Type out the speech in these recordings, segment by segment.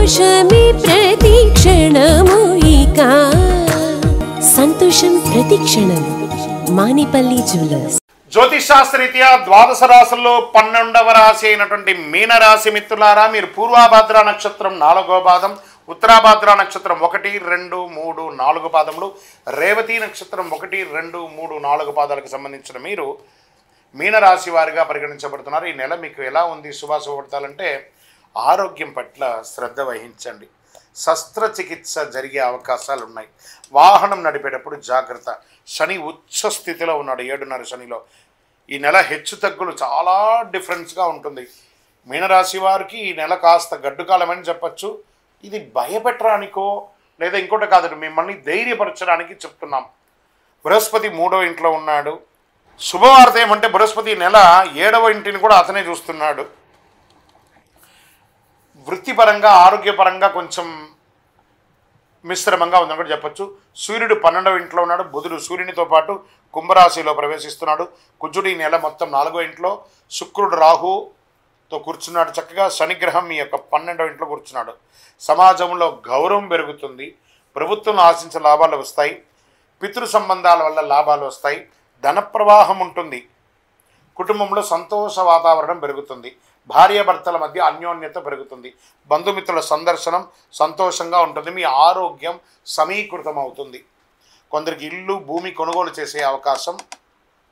సంతోషమే ప్రతిక్షణము ఇక సంతోషం ప్రతిక్షణం మానిపల్లి జ్యువెలర్స్. జ్యోతిషాస్త్రరీత్యా ద్వాదశ రాశుల్లో 12వ రాశి అయినటువంటి మీనరాశి మిత్రులారా, మీరు పూర్వాభాద్ర నక్షత్రం 4వ పాదం, ఉత్తరాభాద్ర నక్షత్రం 1, 2, 3, 4 పాదములు, రేవతి నక్షత్రం 1, 2, 3, 4 పాదాలకు సంబంధించిన మీరు మీనరాశి వారిగా పరిగణించబడుతున్నారు. ఈ నెల మీకు ఎలా ఉంది? శుభాశుభపడతాలంటే ఆరోగ్యం పట్ల శ్రద్ధ వహించండి. శస్త్రచికిత్స జరిగే అవకాశాలు ఉన్నాయి. వాహనం నడిపేటప్పుడు జాగ్రత్త. శని ఉచ్చ స్థితిలో ఉన్నాడు, 7.5 శనిలో. ఈ నెల హెచ్చు తగ్గులు చాలా డిఫరెన్స్గా ఉంటుంది. మీనరాశి వారికి ఈ నెల కాస్త గడ్డుకాలమని చెప్పచ్చు. ఇది భయపెట్టడానికో లేదా ఇంకోటి కాదు, మిమ్మల్ని ధైర్యపరచడానికి చెప్తున్నాం. బృహస్పతి 3వ ఇంట్లో ఉన్నాడు. శుభవార్త ఏమంటే బృహస్పతి నెల 7వ ఇంటిని కూడా అతనే చూస్తున్నాడు. వృత్తిపరంగా ఆరోగ్యపరంగా కొంచెం మిశ్రమంగా ఉందని కూడా చెప్పచ్చు. సూర్యుడు 12వ ఇంట్లో ఉన్నాడు. బుధుడు సూర్యునితో పాటు కుంభరాశిలో ప్రవేశిస్తున్నాడు. కుజుడు ఈ నెల మొత్తం 4వ ఇంట్లో, శుక్రుడు రాహుతో కూర్చున్నాడు. చక్కగా శనిగ్రహం మీ యొక్క 12వ ఇంట్లో కూర్చున్నాడు. సమాజంలో గౌరవం పెరుగుతుంది. ప్రభుత్వం ఆశించిన లాభాలు వస్తాయి. పితృ సంబంధాల వల్ల లాభాలు వస్తాయి. ధన ప్రవాహం ఉంటుంది. కుటుంబంలో సంతోష వాతావరణం పెరుగుతుంది. భార్యాభర్తల మధ్య అన్యోన్యత పెరుగుతుంది. బంధుమిత్రుల సందర్శనం సంతోషంగా ఉంటుంది. మీ ఆరోగ్యం సమీకృతం అవుతుంది. కొందరికి ఇల్లు భూమి కొనుగోలు చేసే అవకాశం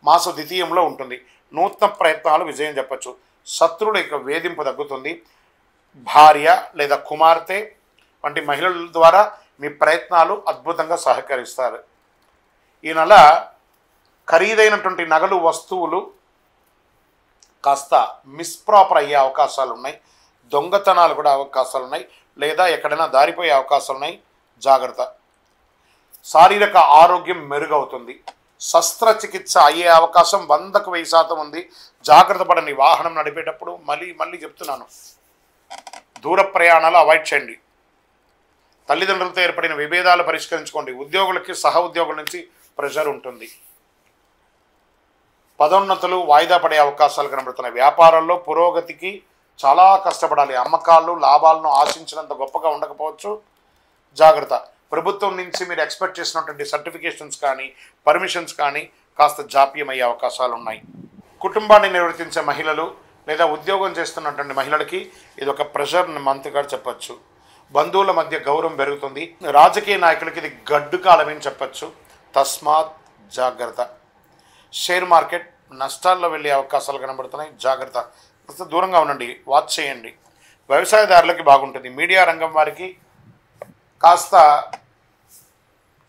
మాస ద్వితీయంలో ఉంటుంది. నూతన ప్రయత్నాలు విజయం చెప్పచ్చు. శత్రువుల యొక్క వేధింపు తగ్గుతుంది. భార్య లేదా కుమార్తె వంటి మహిళల ద్వారా మీ ప్రయత్నాలు అద్భుతంగా సహకరిస్తారు. ఈ నెల ఖరీదైనటువంటి నగలు వస్తువులు కాస్త మిస్ప్రాపర్ అయ్యే అవకాశాలు ఉన్నాయి. దొంగతనాలు కూడా అవకాశాలు ఉన్నాయి. లేదా ఎక్కడైనా దారిపోయే అవకాశాలు ఉన్నాయి. జాగ్రత్త. శారీరక ఆరోగ్యం మెరుగవుతుంది. శస్త్రచికిత్స అయ్యే అవకాశం 100కు 1000% ఉంది. జాగ్రత్త పడండి. వాహనం నడిపేటప్పుడు మళ్ళీ చెప్తున్నాను, దూర ప్రయాణాలు అవాయిడ్ చేయండి. తల్లిదండ్రులతో ఏర్పడిన విభేదాలు పరిష్కరించుకోండి. ఉద్యోగులకి సహ ఉద్యోగుల నుంచి ప్రెషర్ ఉంటుంది. పదోన్నతులు వాయిదా పడే అవకాశాలు కనబడుతున్నాయి. వ్యాపారాల్లో పురోగతికి చాలా కష్టపడాలి. అమ్మకాలు లాభాలను ఆశించినంత గొప్పగా ఉండకపోవచ్చు. జాగ్రత్త. ప్రభుత్వం నుంచి మీరు ఎక్స్పెక్ట్ చేసినటువంటి సర్టిఫికేషన్స్ కానీ పర్మిషన్స్ కానీ కాస్త జాప్యం అయ్యే అవకాశాలు ఉన్నాయి. కుటుంబాన్ని నిర్వర్తించే మహిళలు లేదా ఉద్యోగం చేస్తున్నటువంటి మహిళలకి ఇది ఒక ప్రెషర్ మంత్గా చెప్పచ్చు. బంధువుల మధ్య గౌరవం పెరుగుతుంది. రాజకీయ నాయకులకి ఇది గడ్డు కాలమని చెప్పచ్చు. తస్మాత్ జాగ్రత్త. షేర్ మార్కెట్ నష్టాల్లో వెళ్ళే అవకాశాలు కనబడుతున్నాయి. జాగ్రత్త. కాస్త దూరంగా ఉండండి. వాచ్ చేయండి. వ్యవసాయదారులకి బాగుంటుంది. మీడియా రంగం వారికి కాస్త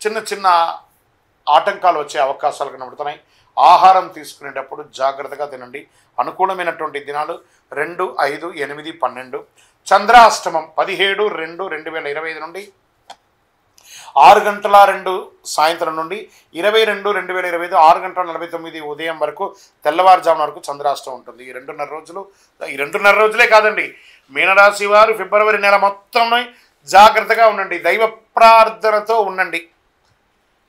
చిన్న ఆటంకాలు వచ్చే అవకాశాలు కనబడుతున్నాయి. ఆహారం తీసుకునేటప్పుడు జాగ్రత్తగా తినండి. అనుకూలమైనటువంటి దినాలు 2, 5, 8, 12. చంద్రాష్టమం 17/2/2025 నుండి 6:02 సాయంత్రం నుండి 22/2/2025 6:49 ఉదయం వరకు తెల్లవారుజామున వరకు చంద్రాష్టమం ఉంటుంది. ఈ 2.5 రోజులే కాదండి. మీనరాశి వారు ఫిబ్రవరి నెల మొత్తం జాగ్రత్తగా ఉండండి. దైవ ప్రార్థనతో ఉండండి.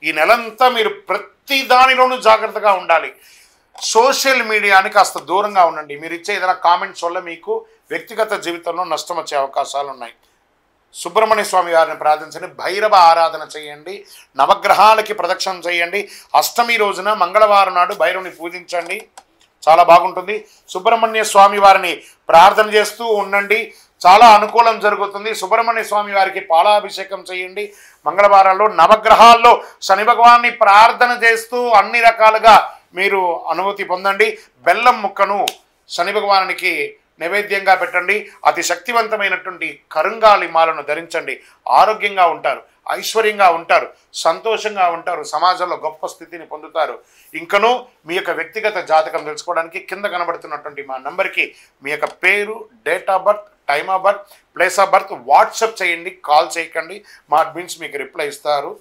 ఈ నెలంతా మీరు ప్రతి దానిలోనూ జాగ్రత్తగా ఉండాలి. సోషల్ మీడియాని కాస్త దూరంగా ఉండండి. మీరు ఇచ్చే ఏదైనా కామెంట్స్ వల్ల మీకు వ్యక్తిగత జీవితంలో నష్టం వచ్చే అవకాశాలు ఉన్నాయి. సుబ్రహ్మణ్య స్వామి వారిని ప్రార్థించండి. భైరవ ఆరాధన చేయండి. నవగ్రహాలకి ప్రదక్షిణం చేయండి. అష్టమి రోజున మంగళవారం నాడు భైరవుని పూజించండి. చాలా బాగుంటుంది. సుబ్రహ్మణ్య స్వామి వారిని ప్రార్థన చేస్తూ ఉండండి. చాలా అనుకూలం జరుగుతుంది. సుబ్రహ్మణ్య స్వామి వారికి పాలాభిషేకం చేయండి. మంగళవారాల్లో నవగ్రహాల్లో శని భగవాన్ని ప్రార్థన చేస్తూ అన్ని రకాలుగా మీరు అనుమతి పొందండి. బెల్లం ముక్కను శని భగవానికి నైవేద్యంగా పెట్టండి. అతి శక్తివంతమైనటువంటి కరుంగాలి మాలను ధరించండి. ఆరోగ్యంగా ఉంటారు, ఐశ్వర్యంగా ఉంటారు, సంతోషంగా ఉంటారు, సమాజంలో గొప్ప స్థితిని పొందుతారు. ఇంకనూ మీ యొక్క వ్యక్తిగత జాతకం తెలుసుకోవడానికి కింద కనబడుతున్నటువంటి మా నంబర్కి మీ యొక్క పేరు, date of birth, time of birth, place of birth WhatsApp చేయండి. కాల్ చేయకండి. మా అడ్మిన్స్ మీకు రిప్లై ఇస్తారు.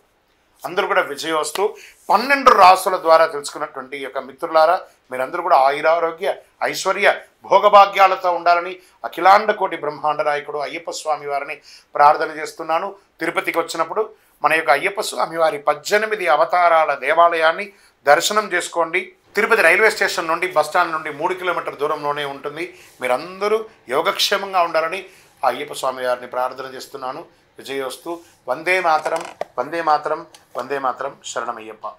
అందరూ కూడా విజయోస్తు. 12 రాసుల ద్వారా తెలుసుకున్నటువంటి యొక్క మిత్రులారా, మీరందరూ కూడా ఆయురారోగ్య ఐశ్వర్య భోగభాగ్యాలతో ఉండాలని అఖిలాండ కోటి బ్రహ్మాండ నాయకుడు అయ్యప్ప స్వామి వారిని ప్రార్థన చేస్తున్నాను. తిరుపతికి వచ్చినప్పుడు మన యొక్క అయ్యప్ప స్వామి వారి 18 అవతారాల దేవాలయాన్ని దర్శనం చేసుకోండి. తిరుపతి రైల్వే స్టేషన్ నుండి బస్టాండ్ నుండి 3 కిలోమీటర్ల దూరంలోనే ఉంటుంది. మీరందరూ యోగక్షేమంగా ఉండాలని ఆ అయ్యప్ప స్వామి వారిని ప్రార్థన చేస్తున్నాను. విజయోస్తు. వందే మాతరం, వందే మాతరం, వందే మాతరం. శరణమయ్యప్ప.